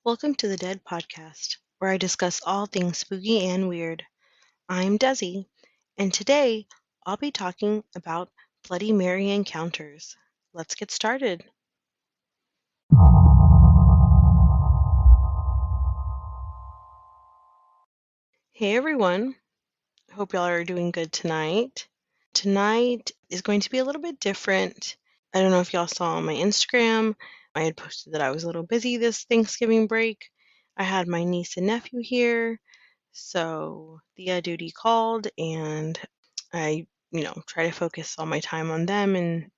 Welcome to the D.E.A.D podcast, where I discuss all things spooky and weird. I'm Desi, and today I'll be talking about Bloody Mary encounters. Let's get started. Hey everyone, hope y'all are doing good tonight. Tonight is going to be a little bit different. I don't know if y'all saw on my Instagram, I had posted that I was a little busy this Thanksgiving break. I had my niece and nephew here, so D.E.A.D called, and I, try to focus all my time on them and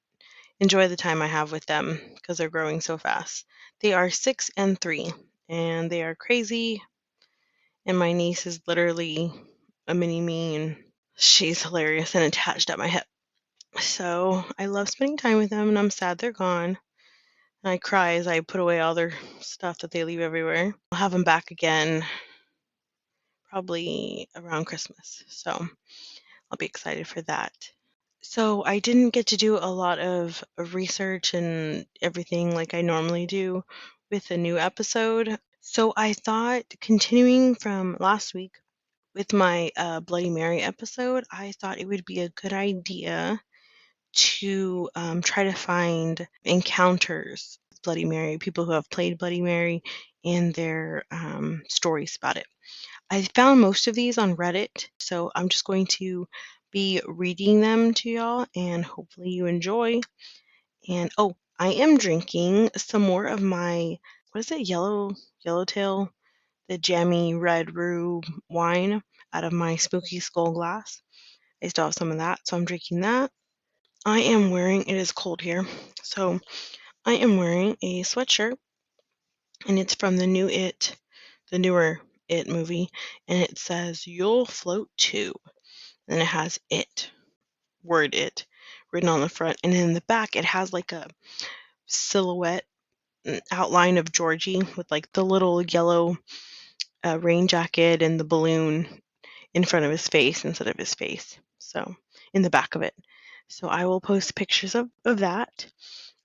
enjoy the time I have with them because they're growing so fast. They are 6 and 3, and they are crazy. And my niece is literally a mini me, and she's hilarious and attached at my hip. So I love spending time with them, and I'm sad they're gone. And I cry as I put away all their stuff that they leave everywhere. I'll have them back again probably around Christmas. So I'll be excited for that. So I didn't get to do a lot of research and everything like I normally do with a new episode. So I thought, continuing from last week with my Bloody Mary episode, I thought it would be a good idea to try to find encounters with Bloody Mary, people who have played Bloody Mary, and their stories about it. I found most of these on Reddit, so I'm just going to be reading them to y'all, and hopefully you enjoy. And oh, I am drinking some more of my, what is it, yellowtail, the jammy red roux wine out of my spooky skull glass. I still have some of that, so I'm drinking that. I am wearing, it is cold here, so I am wearing a sweatshirt, and it's from the newer It movie, and it says, "You'll float too." And it has it written on the front, and in the back it has like a silhouette outline of Georgie with like the little yellow rain jacket and the balloon in front of his face instead of his face. So in the back of it. So I will post pictures of that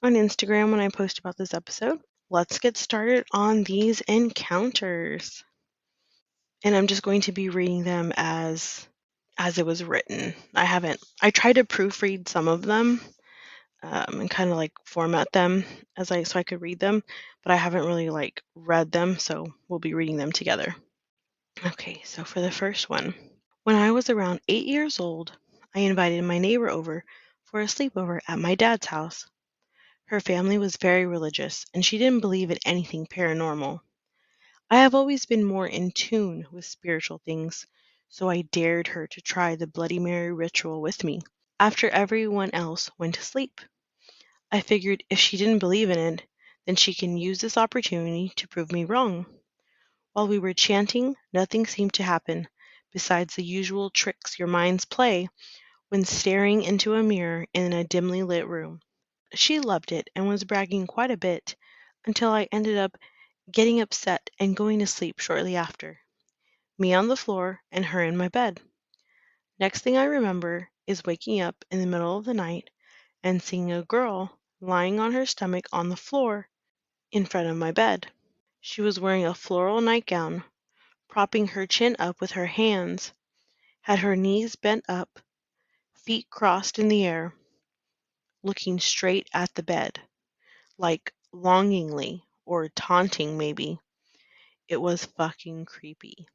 on Instagram when I post about this episode. Let's get started on these encounters. And I'm just going to be reading them as it was written. I tried to proofread some of them and kind of like format them so I could read them, but I haven't really like read them, so we'll be reading them together. Okay, so for the first one. When I was around 8 years old, I invited my neighbor over for a sleepover at my dad's house. Her family was very religious, and she didn't believe in anything paranormal. I have always been more in tune with spiritual things, so I dared her to try the Bloody Mary ritual with me after everyone else went to sleep. I figured if she didn't believe in it, then she can use this opportunity to prove me wrong. While we were chanting, nothing seemed to happen, besides the usual tricks your minds play when staring into a mirror in a dimly lit room. She loved it and was bragging quite a bit until I ended up getting upset and going to sleep shortly after, me on the floor and her in my bed. Next thing I remember is waking up in the middle of the night and seeing a girl lying on her stomach on the floor in front of my bed. She was wearing a floral nightgown, propping her chin up with her hands, had her knees bent up, feet crossed in the air, looking straight at the bed, like longingly or taunting maybe. It was fucking creepy.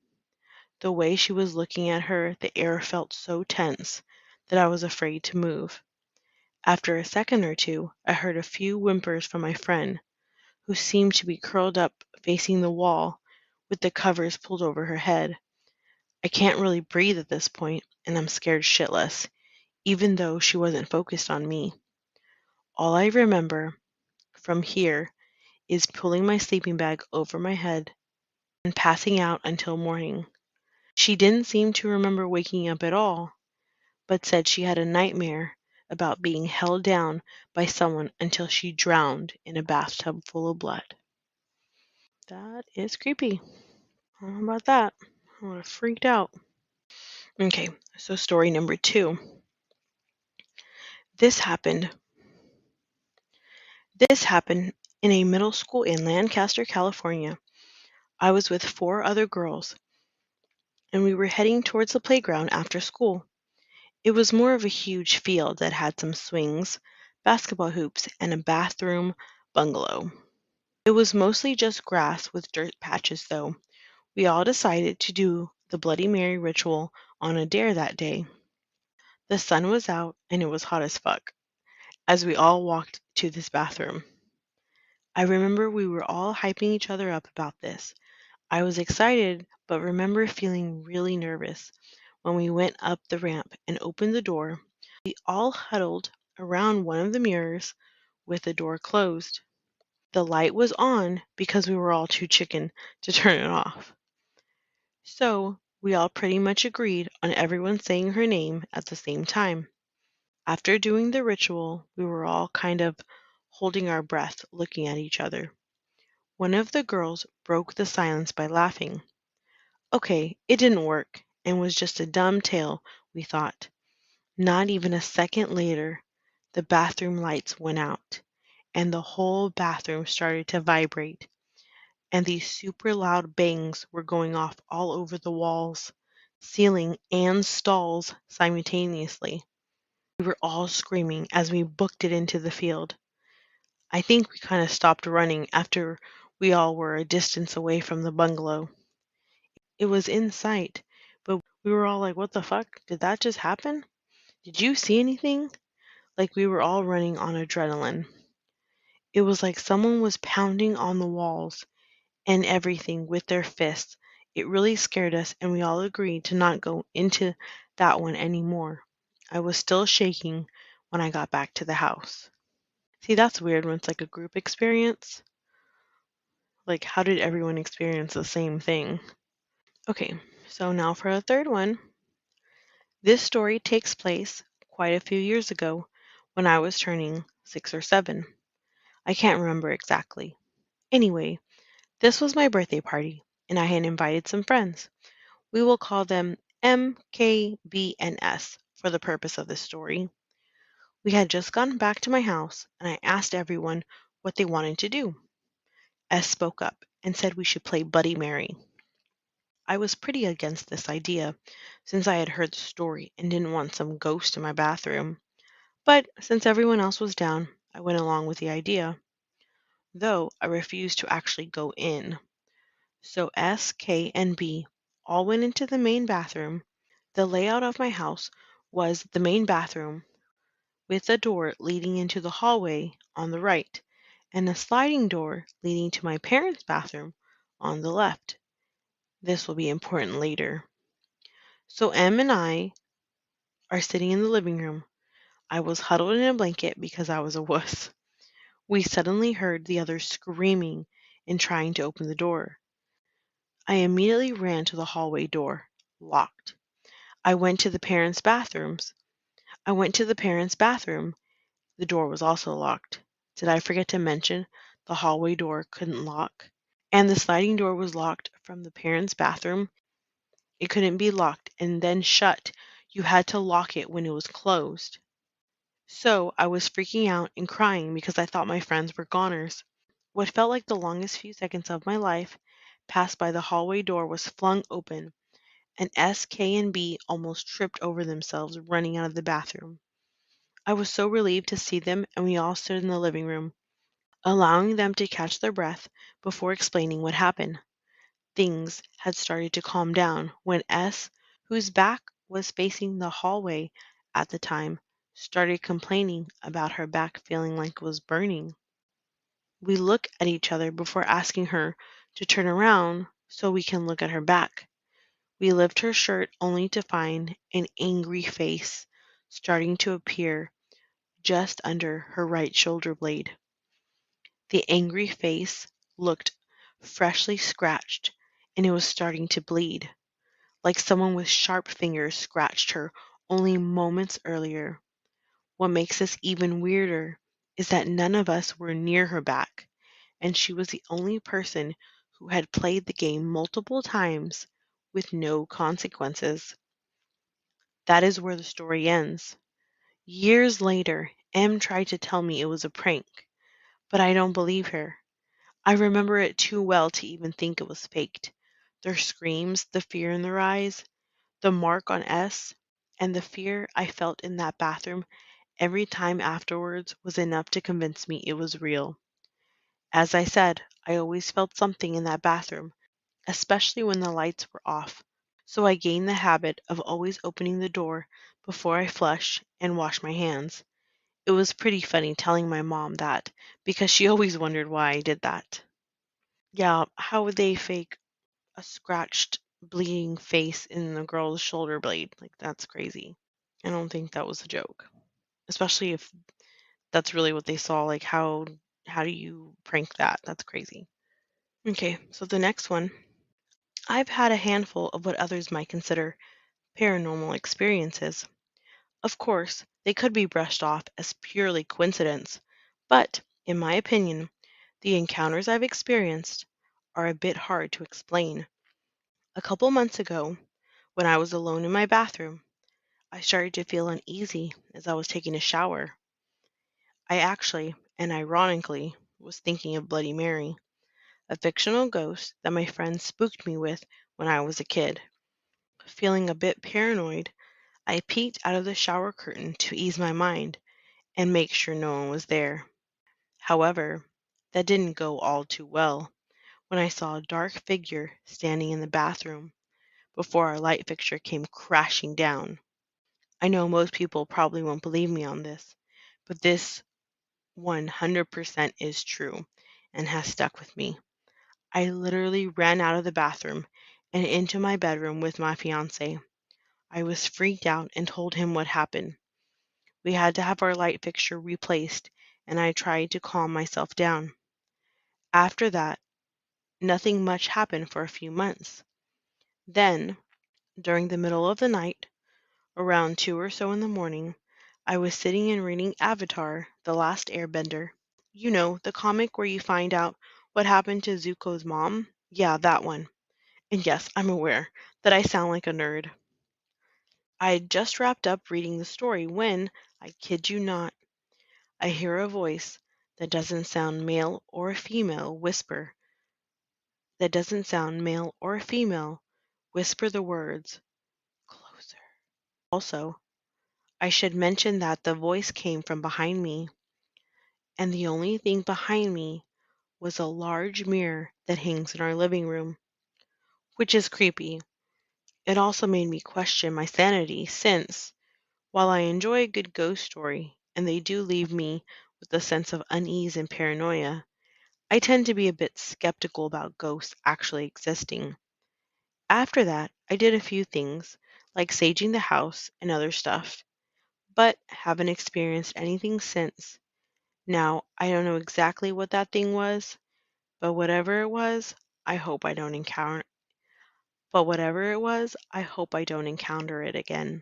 The way she was looking at her, the air felt so tense that I was afraid to move. After a second or two, I heard a few whimpers from my friend, who seemed to be curled up facing the wall with the covers pulled over her head. I can't really breathe at this point, and I'm scared shitless, even though she wasn't focused on me. All I remember from here is pulling my sleeping bag over my head and passing out until morning. She didn't seem to remember waking up at all, but said she had a nightmare about being held down by someone until she drowned in a bathtub full of blood. That is creepy. I don't know about that. I would have freaked out. Okay, so story number 2. This happened. This happened in a middle school in Lancaster, California. I was with four other girls, and we were heading towards the playground after school. It was more of a huge field that had some swings, basketball hoops, and a bathroom bungalow. It was mostly just grass with dirt patches, though. We all decided to do the Bloody Mary ritual on a dare that day. The sun was out and it was hot as fuck as we all walked to this bathroom. I remember we were all hyping each other up about this. I was excited, but remember feeling really nervous when we went up the ramp and opened the door. We all huddled around one of the mirrors with the door closed. The light was on because we were all too chicken to turn it off. So we all pretty much agreed on everyone saying her name at the same time. After doing the ritual, we were all kind of holding our breath, looking at each other. One of the girls broke the silence by laughing. Okay, it didn't work and was just a dumb tale, we thought. Not even a second later, the bathroom lights went out and the whole bathroom started to vibrate, and these super loud bangs were going off all over the walls, ceiling, and stalls simultaneously. We were all screaming as we booked it into the field. I think we kind of stopped running after we all were a distance away from the bungalow. It was in sight, but we were all like, what the fuck? Did that just happen? Did you see anything? Like we were all running on adrenaline. It was like someone was pounding on the walls and everything with their fists. It really scared us, and we all agreed to not go into that one anymore. I was still shaking when I got back to the house. See, that's weird when it's like a group experience. Like, how did everyone experience the same thing? Okay, so now for a third one. This story takes place quite a few years ago when I was turning 6 or 7. I can't remember exactly. Anyway, this was my birthday party, and I had invited some friends. We will call them M, K, B, and S for the purpose of this story. We had just gone back to my house, and I asked everyone what they wanted to do. S spoke up and said we should play Bloody Mary. I was pretty against this idea, since I had heard the story and didn't want some ghost in my bathroom. But since everyone else was down, I went along with the idea, though I refused to actually go in. So S, K, and B all went into the main bathroom. The layout of my house was the main bathroom with a door leading into the hallway on the right and a sliding door leading to my parents' bathroom on the left. This will be important later. So M and I are sitting in the living room. I was huddled in a blanket because I was a wuss. We suddenly heard the others screaming and trying to open the door. I immediately ran to the hallway door, locked. I went to the parents' bathrooms. I went to the parents' bathroom. The door was also locked. Did I forget to mention the hallway door couldn't lock? And the sliding door was locked from the parents' bathroom. It couldn't be locked and then shut. You had to lock it when it was closed. So I was freaking out and crying because I thought my friends were goners. What felt like the longest few seconds of my life passed by. The hallway door was flung open, and S, K, and B almost tripped over themselves running out of the bathroom. I was so relieved to see them, and we all stood in the living room, allowing them to catch their breath before explaining what happened. Things had started to calm down when S, whose back was facing the hallway at the time, started complaining about her back feeling like it was burning. We look at each other before asking her to turn around so we can look at her back. We lift her shirt only to find an angry face starting to appear just under her right shoulder blade. The angry face looked freshly scratched, and it was starting to bleed, like someone with sharp fingers scratched her only moments earlier. What makes this even weirder is that none of us were near her back, and she was the only person who had played the game multiple times with no consequences. That is where the story ends. Years later, M tried to tell me it was a prank, but I don't believe her. I remember it too well to even think it was faked. Their screams, the fear in their eyes, the mark on S, and the fear I felt in that bathroom every time afterwards was enough to convince me it was real. As I said, I always felt something in that bathroom, especially when the lights were off. So I gained the habit of always opening the door before I flush and wash my hands. It was pretty funny telling my mom that because she always wondered why I did that. Yeah, how would they fake a scratched, bleeding face in the girl's shoulder blade? Like, that's crazy. I don't think that was a joke, especially if that's really what they saw. Like, how do you prank that? That's crazy. Okay, so the next one. I've had a handful of what others might consider paranormal experiences. Of course, they could be brushed off as purely coincidence, but, in my opinion, the encounters I've experienced are a bit hard to explain. A couple months ago, when I was alone in my bathroom, I started to feel uneasy as I was taking a shower. I actually, and ironically, was thinking of Bloody Mary, a fictional ghost that my friends spooked me with when I was a kid. Feeling a bit paranoid, I peeked out of the shower curtain to ease my mind and make sure no one was there. However, that didn't go all too well when I saw a dark figure standing in the bathroom before our light fixture came crashing down. I know most people probably won't believe me on this, but this 100% is true and has stuck with me. I literally ran out of the bathroom and into my bedroom with my fiance. I was freaked out and told him what happened. We had to have our light fixture replaced, and I tried to calm myself down. After that, nothing much happened for a few months. Then, during the middle of the night, around 2 or so in the morning, I was sitting and reading Avatar: The Last Airbender. You know, the comic where you find out what happened to Zuko's mom? Yeah, that one. And yes, I'm aware that I sound like a nerd. I had just wrapped up reading the story when, I kid you not, I hear a voice that doesn't sound male or female that doesn't sound male or female whisper the words, closer. Also, I should mention that the voice came from behind me, and the only thing behind me was a large mirror that hangs in our living room, which is creepy. It also made me question my sanity since, while I enjoy a good ghost story, and they do leave me with a sense of unease and paranoia, I tend to be a bit skeptical about ghosts actually existing. After that, I did a few things, like saging the house and other stuff, but haven't experienced anything since. Now, I don't know exactly what that thing was, but whatever it was, I hope I don't encounter but whatever it was, I hope I don't encounter it again.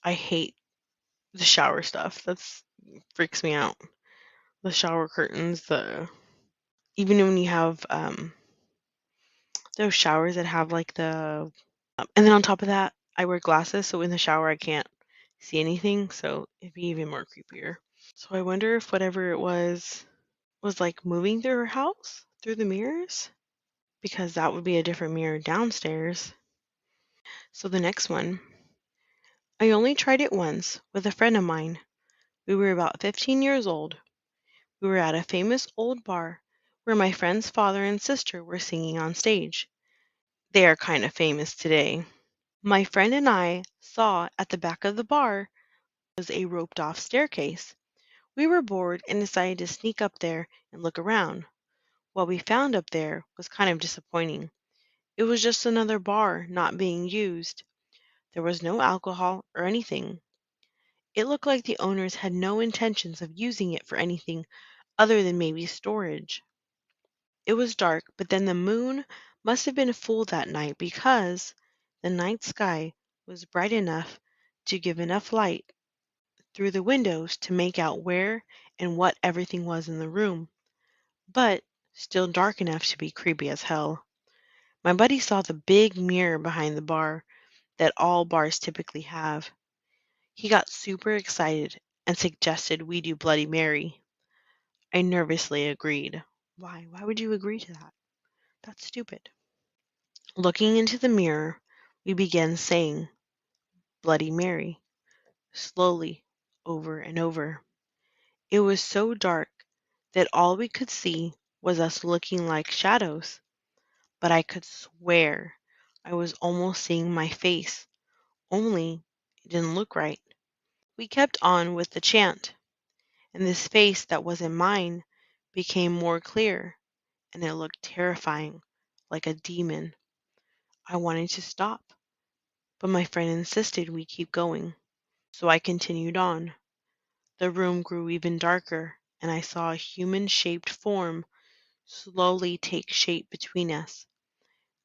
I hate the shower stuff. That's freaks me out. The shower curtains, the even when you have those showers that have like the and then on top of that, I wear glasses, so in the shower I can't see anything, so it'd be even more creepier. So I wonder if whatever it was like moving through her house through the mirrors, because that would be a different mirror downstairs. So the next one, I only tried it once with a friend of mine. We were about 15 years old. We were at a famous old bar where my friend's father and sister were singing on stage. They are kind of famous today. My friend and I saw at the back of the bar was a roped off staircase. We were bored and decided to sneak up there and look around. What we found up there was kind of disappointing. It was just another bar not being used. There was no alcohol or anything. It looked like the owners had no intentions of using it for anything other than maybe storage. It was dark, but then the moon must have been full that night because the night sky was bright enough to give enough light through the windows to make out where and what everything was in the room, but still dark enough to be creepy as hell. My buddy saw the big mirror behind the bar that all bars typically have. He got super excited and suggested we do Bloody Mary. I nervously agreed. Why? Why would you agree to that? That's stupid. Looking into the mirror, we began saying Bloody Mary, slowly, over and over. It was so dark that all we could see was us looking like shadows, but I could swear I was almost seeing my face, only it didn't look right. We kept on with the chant, and this face that wasn't mine became more clear, and it looked terrifying, like a demon. I wanted to stop, but my friend insisted we keep going, so I continued on. The room grew even darker, and I saw a human-shaped form slowly take shape between us,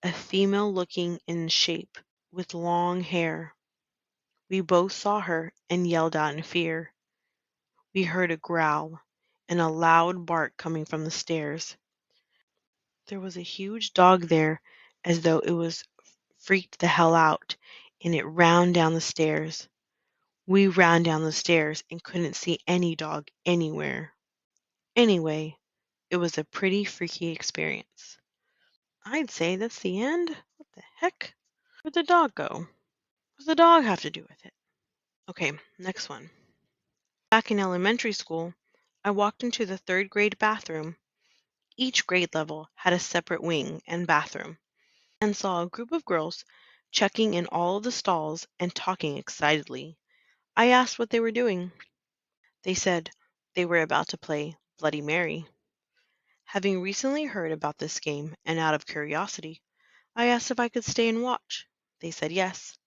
a female looking in shape, with long hair. We both saw her and yelled out in fear. We heard a growl and a loud bark coming from the stairs. There was a huge dog there, as though it was freaked the hell out, and it ran down the stairs. We ran down the stairs and couldn't see any dog anywhere. Anyway, it was a pretty freaky experience. I'd say that's the end. What the heck? Where'd the dog go? What does the dog have to do with it? Okay, next one. Back in elementary school, I walked into the third grade bathroom. Each grade level had a separate wing and bathroom, and saw a group of girls checking in all of the stalls and talking excitedly. I asked what they were doing. They said they were about to play Bloody Mary. Having recently heard about this game and out of curiosity, I asked if I could stay and watch. They said yes.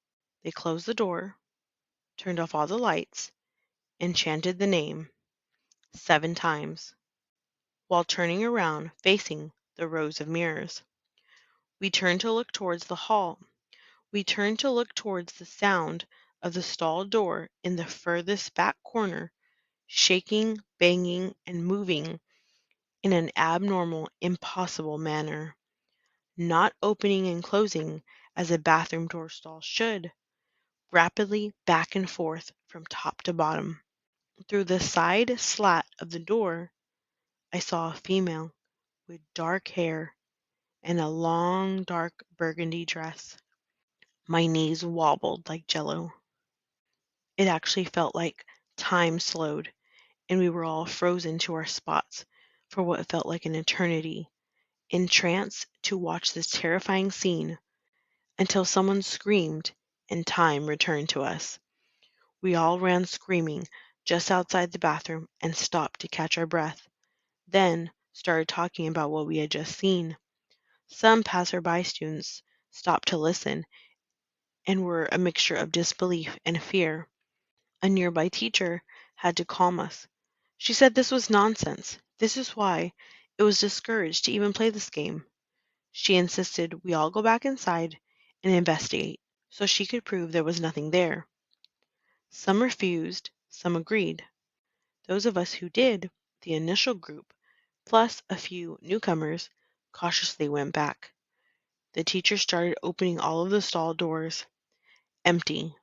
They closed the door, turned off all the lights, and chanted the name 7 times while turning around facing the rows of mirrors. We turned to look towards the hall. We turned to look towards the sound of the stall door in the furthest back corner, shaking, banging, and moving in an abnormal, impossible manner, not opening and closing as a bathroom door stall should, rapidly back and forth from top to bottom. Through the side slat of the door, I saw a female with dark hair and a long dark burgundy dress. My knees wobbled like jello. It actually felt like time slowed and we were all frozen to our spots for what felt like an eternity, entranced to watch this terrifying scene until someone screamed and time returned to us. We all ran screaming just outside the bathroom and stopped to catch our breath, then started talking about what we had just seen. Some passerby students stopped to listen and were a mixture of disbelief and fear. A nearby teacher had to calm us. She said this was nonsense. This is why it was discouraged to even play this game. She insisted we all go back inside and investigate so she could prove there was nothing there. Some refused, some agreed. Those of us who did, the initial group, plus a few newcomers, cautiously went back. The teacher started opening all of the stall doors. Empty.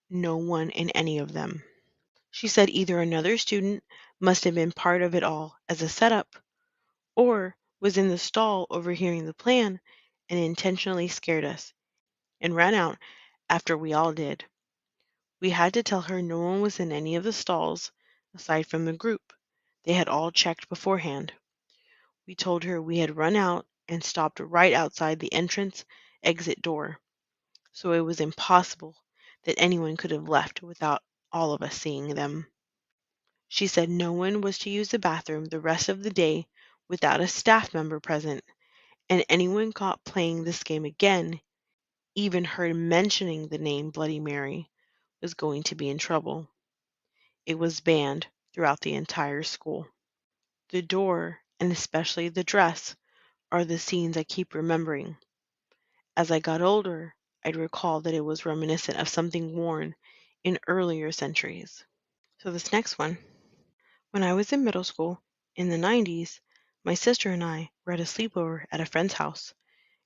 No one in any of them. She said either another student must have been part of it all as a setup, or was in the stall overhearing the plan and intentionally scared us and ran out after we all did. We had to tell her no one was in any of the stalls aside from the group. They had all checked beforehand. We told her we had run out and stopped right outside the entrance exit door, so it was impossible that anyone could have left without all of us seeing them. She said no one was to use the bathroom the rest of the day without a staff member present, and anyone caught playing this game again, even heard mentioning the name Bloody Mary, was going to be in trouble. It was banned throughout the entire school. The door, and especially the dress, are the scenes I keep remembering. As I got older, I'd recall that it was reminiscent of something worn in earlier centuries. So this next one. When I was in middle school, in the 90s, my sister and I were at a sleepover at a friend's house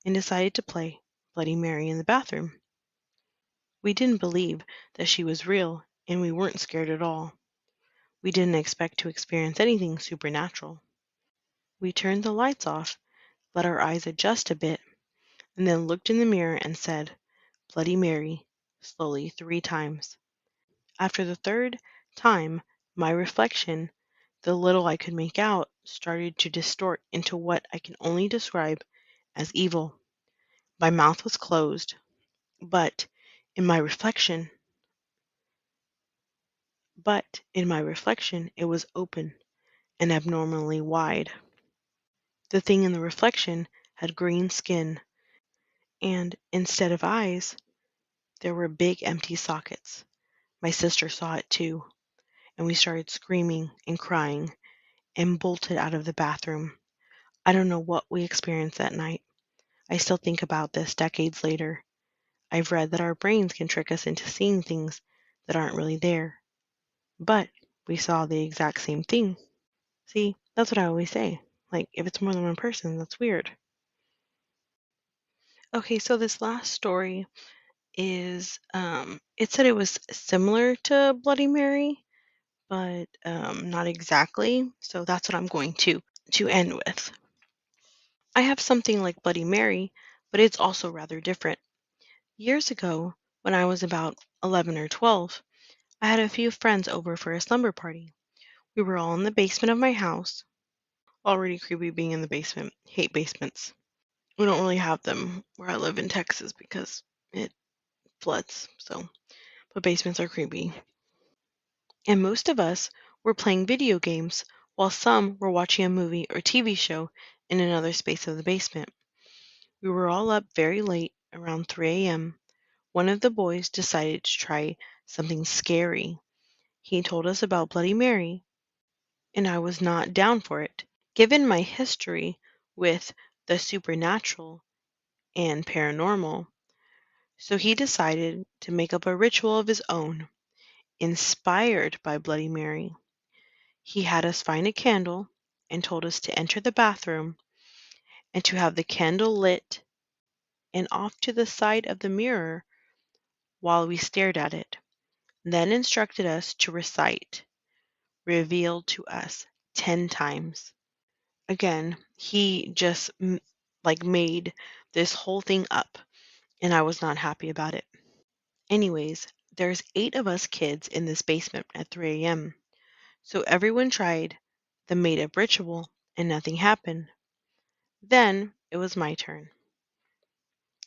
and decided to play Bloody Mary in the bathroom. We didn't believe that she was real, and we weren't scared at all. We didn't expect to experience anything supernatural. We turned the lights off, let our eyes adjust a bit, and then looked in the mirror and said, Bloody Mary, slowly 3 times. After the third time, my reflection, the little I could make out, started to distort into what I can only describe as evil. My mouth was closed, but in my reflection, it was open and abnormally wide. The thing in the reflection had green skin, and instead of eyes, there were big empty sockets. My sister saw it too, and we started screaming and crying and bolted out of the bathroom. I don't know what we experienced that night. I still think about this decades later. I've read that our brains can trick us into seeing things that aren't really there. But we saw the exact same thing. See, that's what I always say. Like, if it's more than one person, that's weird. Okay, so this last story is, it said it was similar to Bloody Mary, but not exactly. So that's what I'm going to end with. I have something like Bloody Mary, but it's also rather different. Years ago, when I was about 11 or 12, I had a few friends over for a slumber party. We were all in the basement of my house. Already creepy being in the basement. Hate basements. We don't really have them where I live in Texas because it floods, so, but basements are creepy. And most of us were playing video games while some were watching a movie or TV show in another space of the basement. We were all up very late, around 3 a.m. One of the boys decided to try something scary. He told us about Bloody Mary, and I was not down for it. Given my history with the supernatural and paranormal, so he decided to make up a ritual of his own, inspired by Bloody Mary. He had us find a candle and told us to enter the bathroom and to have the candle lit and off to the side of the mirror while we stared at it, then instructed us to recite, revealed to us 10 times. Again, he just made this whole thing up, and I was not happy about it. Anyways, there's 8 of us kids in this basement at 3 a.m. So everyone tried the made up ritual and nothing happened. Then it was my turn.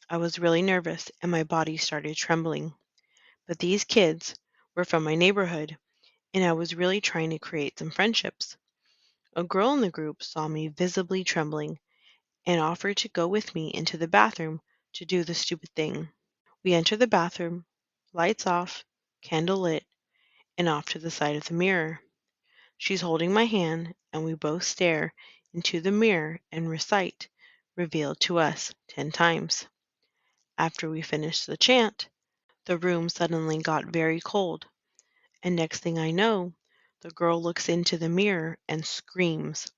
I was really nervous and my body started trembling. But these kids were from my neighborhood and I was really trying to create some friendships. A girl in the group saw me visibly trembling and offered to go with me into the bathroom to do the stupid thing. We enter the bathroom, lights off, candle lit, and off to the side of the mirror. She's holding my hand, and we both stare into the mirror and recite, revealed to us 10 times. After we finish the chant, the room suddenly got very cold, and next thing I know, the girl looks into the mirror and screams,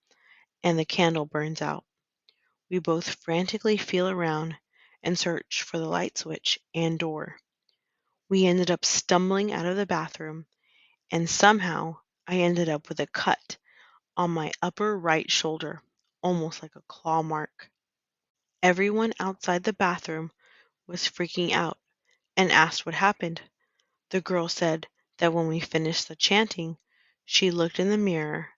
and the candle burns out. We both frantically feel around and search for the light switch and door. We ended up stumbling out of the bathroom, and somehow I ended up with a cut on my upper right shoulder, almost like a claw mark. Everyone outside the bathroom was freaking out and asked what happened. The girl said that when we finished the chanting, she looked in the mirror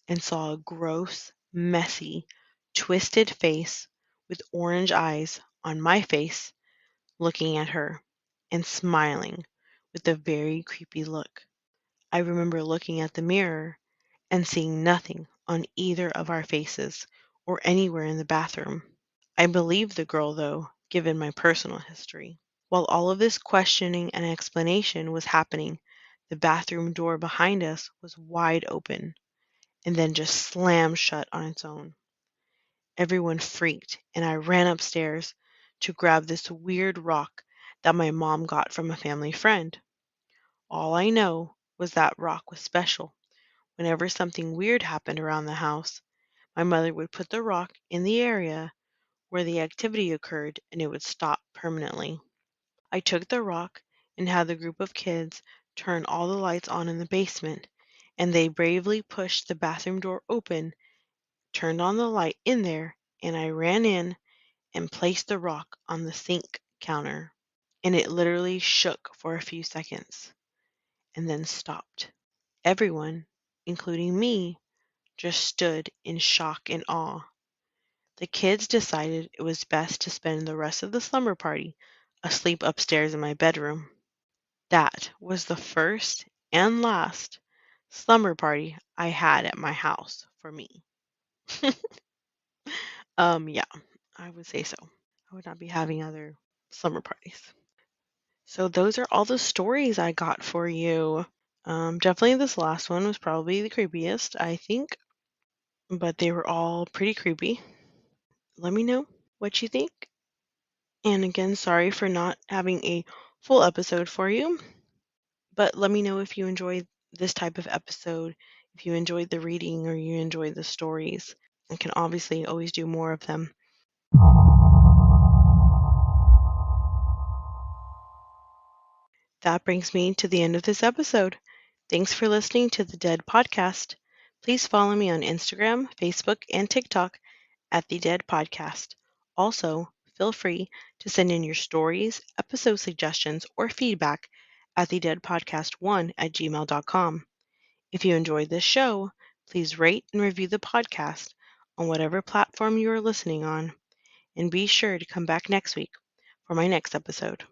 and saw a gross, messy, twisted face with orange eyes on my face looking at her and smiling with a very creepy look. I remember looking at the mirror and seeing nothing on either of our faces or anywhere in the bathroom. I believed the girl, though, given my personal history. While all of this questioning and explanation was happening, the bathroom door behind us was wide open and then just slammed shut on its own. Everyone freaked, and I ran upstairs to grab this weird rock that my mom got from a family friend. All I know was that rock was special. Whenever something weird happened around the house, my mother would put the rock in the area where the activity occurred and it would stop permanently. I took the rock and had the group of kids turn all the lights on in the basement, and they bravely pushed the bathroom door open turned on the light in there, and I ran in and placed the rock on the sink counter. And it literally shook for a few seconds and then stopped. Everyone, including me, just stood in shock and awe. The kids decided it was best to spend the rest of the slumber party asleep upstairs in my bedroom. That was the first and last slumber party I had at my house for me. Yeah, I would say so. I would not be having other slumber parties. So those are all the stories I got for you. Definitely this last one was probably the creepiest, I think, but they were all pretty creepy. Let me know what you think. And again, sorry for not having a full episode for you, but let me know if you enjoyed this type of episode, if you enjoyed the reading or you enjoyed the stories. I can obviously always do more of them. That brings me to the end of this episode. Thanks for listening to the D.E.A.D podcast. Please follow me on Instagram, Facebook, and TikTok at the D.E.A.D podcast. Also, feel free to send in your stories, episode suggestions, or feedback at the deadpodcast1@gmail.com. If you enjoyed this show, please rate and review the podcast on whatever platform you are listening on, and be sure to come back next week for my next episode.